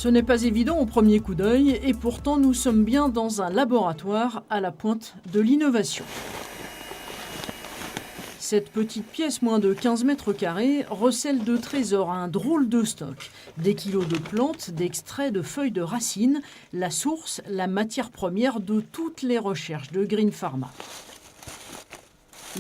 Ce n'est pas évident au premier coup d'œil et pourtant nous sommes bien dans un laboratoire à la pointe de l'innovation. Cette petite pièce, moins de 15 mètres carrés, recèle de trésors un drôle de stock. Des kilos de plantes, d'extraits de feuilles de racines, la source, la matière première de toutes les recherches de Green Pharma.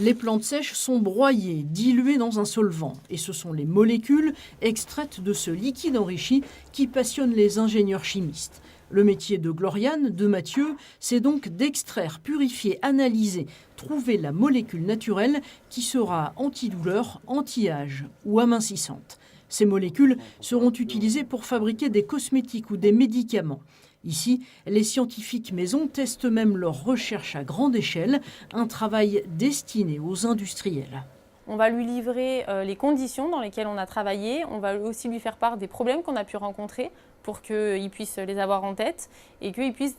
Les plantes sèches sont broyées, diluées dans un solvant. Et ce sont les molécules extraites de ce liquide enrichi qui passionnent les ingénieurs chimistes. Le métier de Gloriane, de Mathieu, c'est donc d'extraire, purifier, analyser, trouver la molécule naturelle qui sera antidouleur, anti-âge ou amincissante. Ces molécules seront utilisées pour fabriquer des cosmétiques ou des médicaments. Ici, les scientifiques maison testent même leurs recherches à grande échelle, un travail destiné aux industriels. On va lui livrer les conditions dans lesquelles on a travaillé, on va aussi lui faire part des problèmes qu'on a pu rencontrer pour qu'il puisse les avoir en tête et qu'il puisse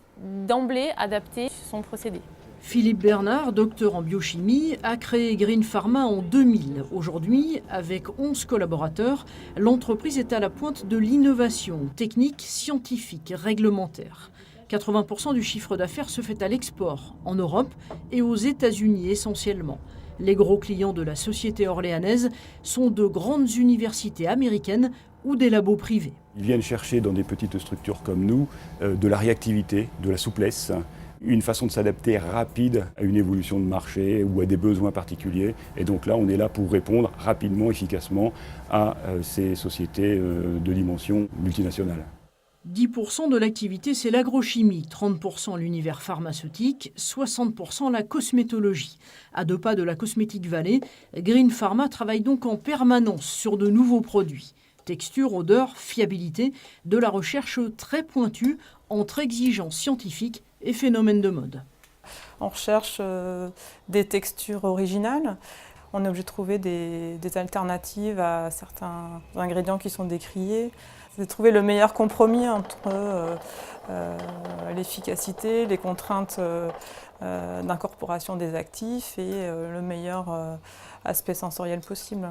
d'emblée adapter son procédé. Philippe Bernard, docteur en biochimie, a créé Green Pharma en 2000. Aujourd'hui, avec 11 collaborateurs, l'entreprise est à la pointe de l'innovation technique, scientifique, réglementaire. 80% du chiffre d'affaires se fait à l'export, en Europe et aux États-Unis essentiellement. Les gros clients de la société orléanaise sont de grandes universités américaines ou des labos privés. Ils viennent chercher dans des petites structures comme nous de la réactivité, de la souplesse, une façon de s'adapter rapide à une évolution de marché ou à des besoins particuliers. Et donc là, on est là pour répondre rapidement, efficacement à ces sociétés de dimension multinationale. 10% de l'activité, c'est l'agrochimie, 30% l'univers pharmaceutique, 60% la cosmétologie. À 2 pas de la Cosmétique Valley, Green Pharma travaille donc en permanence sur de nouveaux produits. Texture, odeur, fiabilité, de la recherche très pointue entre exigences scientifiques et phénomènes de mode. On recherche des textures originales. On est obligé de trouver des alternatives à certains ingrédients qui sont décriés. C'est de trouver le meilleur compromis entre l'efficacité, les contraintes d'incorporation des actifs et le meilleur aspect sensoriel possible.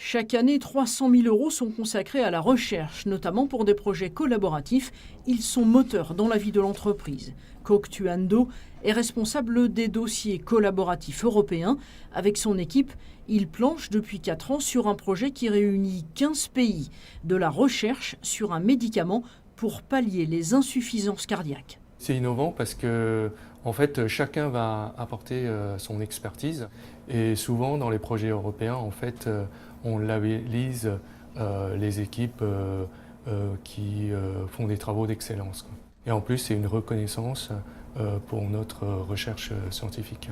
Chaque année, 300 000 € sont consacrés à la recherche, notamment pour des projets collaboratifs. Ils sont moteurs dans la vie de l'entreprise. Coctuando est responsable des dossiers collaboratifs européens. Avec son équipe, il planche depuis 4 ans sur un projet qui réunit 15 pays, de la recherche sur un médicament pour pallier les insuffisances cardiaques. C'est innovant parce que en fait, chacun va apporter son expertise et souvent dans les projets européens, en fait, on labellise les équipes qui font des travaux d'excellence. Et en plus, c'est une reconnaissance pour notre recherche scientifique.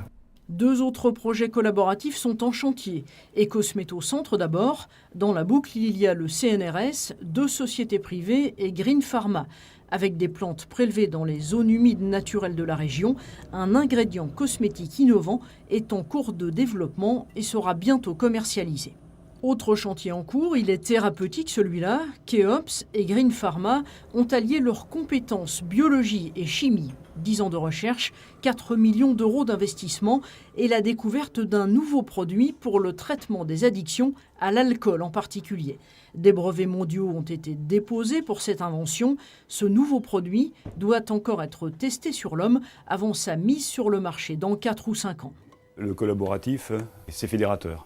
2 autres projets collaboratifs sont en chantier. Ecosméto Centre d'abord. Dans la boucle, il y a le CNRS, 2 sociétés privées et Green Pharma. Avec des plantes prélevées dans les zones humides naturelles de la région, un ingrédient cosmétique innovant est en cours de développement et sera bientôt commercialisé. Autre chantier en cours, il est thérapeutique celui-là. Keops et Green Pharma ont allié leurs compétences biologie et chimie. 10 ans de recherche, 4 millions € d'investissement et la découverte d'un nouveau produit pour le traitement des addictions à l'alcool en particulier. Des brevets mondiaux ont été déposés pour cette invention. Ce nouveau produit doit encore être testé sur l'homme avant sa mise sur le marché dans 4 ou 5 ans. Le collaboratif, c'est fédérateur.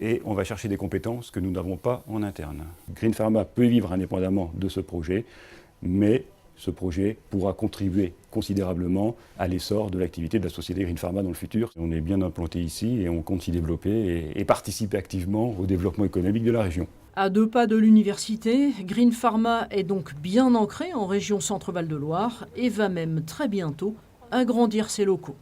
Et on va chercher des compétences que nous n'avons pas en interne. Green Pharma peut vivre indépendamment de ce projet, mais ce projet pourra contribuer considérablement à l'essor de l'activité de la société Green Pharma dans le futur. On est bien implanté ici et on compte s'y développer et participer activement au développement économique de la région. À 2 pas de l'université, Green Pharma est donc bien ancré en région Centre-Val de Loire et va même très bientôt agrandir ses locaux.